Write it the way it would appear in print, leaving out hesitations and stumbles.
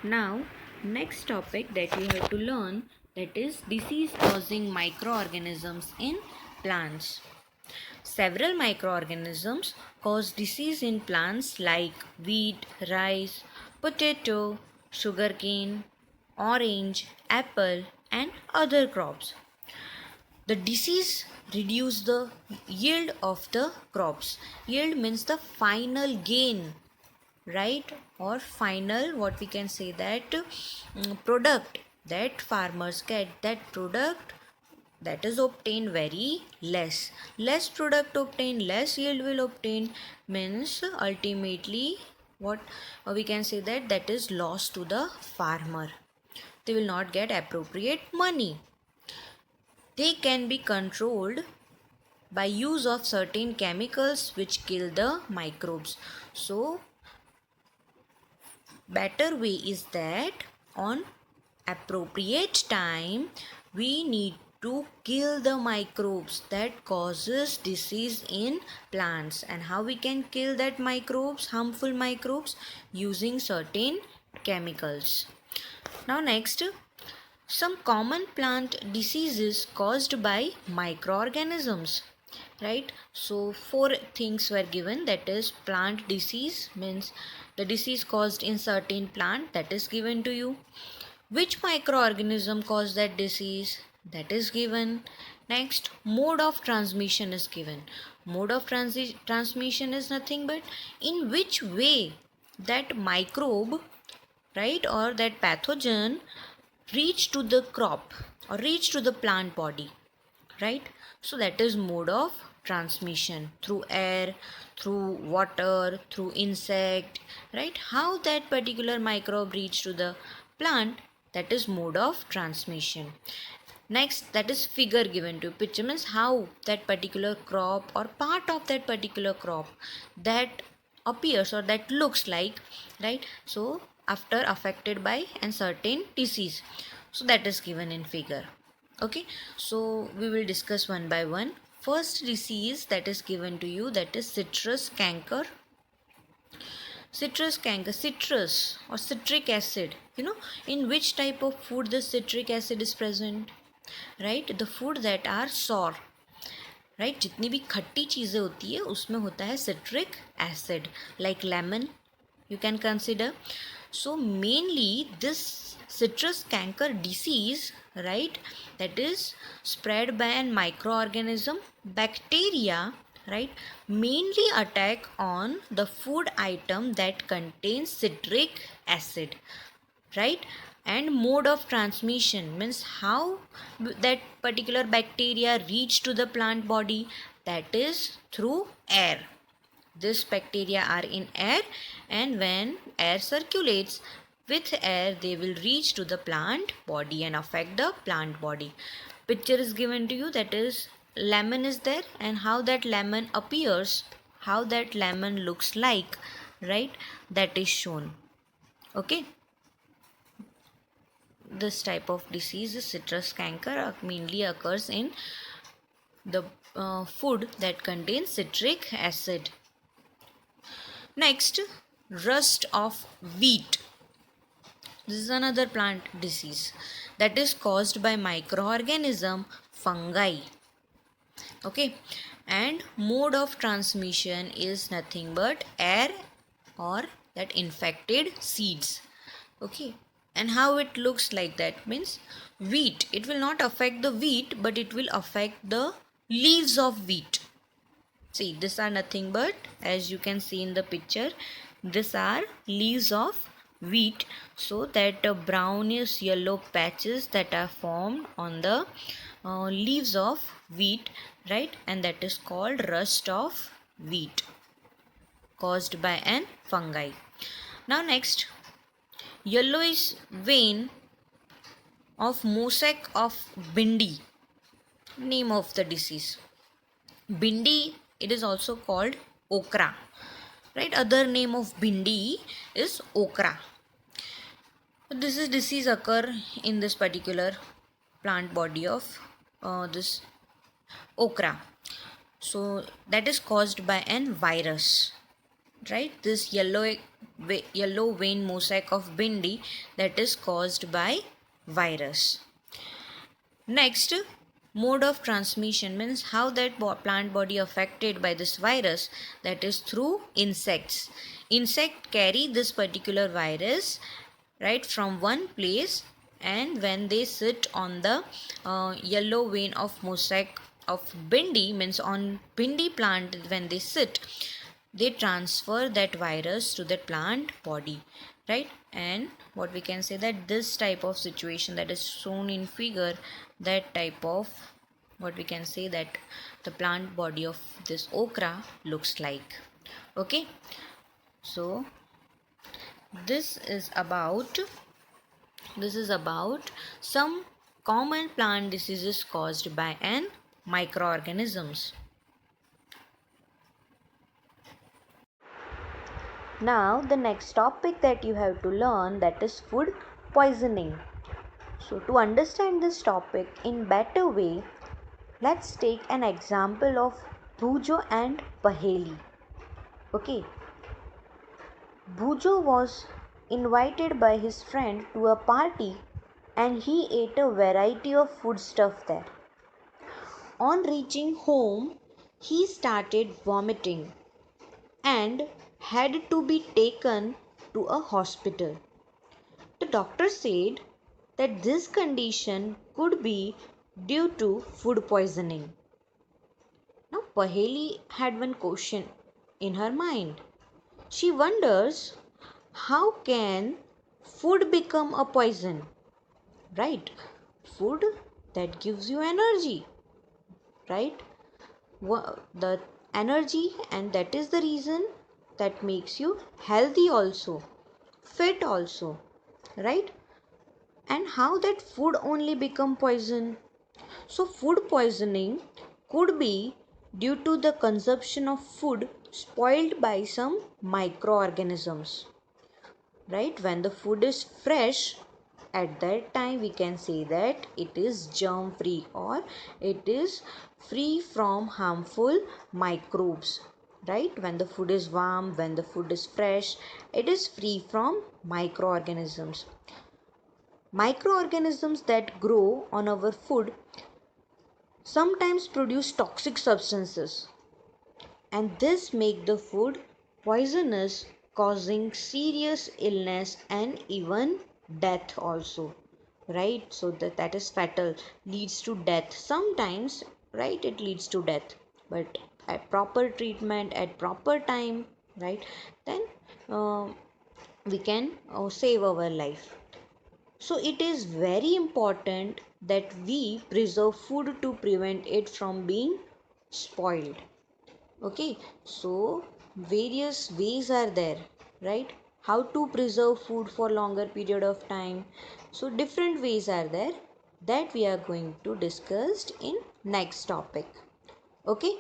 Now, next topic that you have to learn, that is disease causing microorganisms in plants. Several microorganisms cause disease in plants like wheat, rice, potato, sugarcane, orange, apple, and other crops. The disease reduce the yield of the crops. Yield means the final gain, right? Or final, what we can say, that product that farmers get, that product that is obtained very less product obtained, less yield will obtain, means ultimately what we can say, that is loss to the farmer. They will not get appropriate money. They can be controlled by use of certain chemicals which kill the microbes. So better way is that on appropriate time we need to kill the microbes that causes disease in plants. And how we can kill that microbes, harmful microbes? Using certain chemicals. Now next, some common plant diseases caused by microorganisms, right? So four things were given, that is plant disease means the disease caused in certain plant, that is given to you. Which microorganism caused that disease, that is given. Next, mode of transmission is given. Mode of transmission is nothing but in which way that microbe, right, or that pathogen reach to the crop or reach to the plant body, right? So that is mode of transmission, through air, through water, through insect, right? How that particular microbe reach to the plant, that is mode of transmission. Next, that is figure given to picture, means how that particular crop or part of that particular crop that appears or that looks like, right? So after affected by a certain disease, so that is given in figure. Okay, so we will discuss one by one. First disease that is given to you, that is citrus canker. Citrus canker, citrus or citric acid, in which type of food the citric acid is present, right? The food that are sour, right? जितनी भी खट्टी चीज़ें होती है उसमें होता है citric acid, like lemon you can consider. So mainly this citrus canker disease, right, that is spread by an microorganism, bacteria, right, mainly attack on the food item that contains citric acid, right? And mode of transmission means how that particular bacteria reach to the plant body, that is through air. This bacteria are in air, and when air circulates with air, they will reach to the plant body and affect the plant body. Picture is given to you, that is lemon is there, and how that lemon appears, how that lemon looks like, right, that is shown. Okay, this type of disease, citrus canker, mainly occurs in the food that contains citric acid. Next, rust of wheat. This is another plant disease that is caused by microorganism, fungi. Okay, and mode of transmission is nothing but air or that infected seeds. Okay, and how it looks like, that means wheat, it will not affect the wheat, but it will affect the leaves of wheat. See, these are nothing but, as you can see in the picture, these are leaves of wheat. So that brownish yellow patches that are formed on the leaves of wheat, right, and that is called rust of wheat, caused by an fungi. Now next, yellowish vein of mosaic of bindi, name of the disease. Bindi, it is also called okra, right? Other name of bindi is okra. This is disease occur in this particular plant body of this okra. So that is caused by an virus. right? This yellow vein mosaic of Bindi that is caused by virus. Next, mode of transmission means how that plant body affected by this virus, that is through insects. Insect carry this particular virus right from one place, and when they sit on the yellow vein of mosaic of Bindi, means on Bindi plant, when they sit, they transfer that virus to the plant body, right? And what we can say, that this type of situation that is shown in figure, that type of, what we can say, that the plant body of this okra looks like. Okay, so this is about some common plant diseases caused by an microorganisms. Now the next topic that you have to learn, that is food poisoning. So to understand this topic in better way, let's take an example of Bhujo and Paheli. Okay, Bhujo was invited by his friend to a party and he ate a variety of foodstuff there. On reaching home, he started vomiting and had to be taken to a hospital. The doctor said that this condition could be due to food poisoning. Now, Paheli had one question in her mind. She wonders, how can food become a poison? Right? Food that gives you energy, right? The energy, and that is the reason that makes you healthy also, fit also, right? And how that food only become poison? So food poisoning could be due to the consumption of food spoiled by some microorganisms, right? When the food is fresh, at that time we can say that it is germ free, or it is free from harmful microbes, right? When the food is warm, when the food is fresh, it is free from microorganisms. Microorganisms that grow on our food sometimes produce toxic substances, and this make the food poisonous, causing serious illness and even death also, right? So that is fatal, leads to death sometimes, right? It leads to death, but at proper treatment at proper time, right, then uh, we can save our life. So it is very important that we preserve food to prevent it from being spoiled. Okay, so various ways are there, right? How to preserve food for longer period of time. So different ways are there that we are going to discuss in next topic. Okay,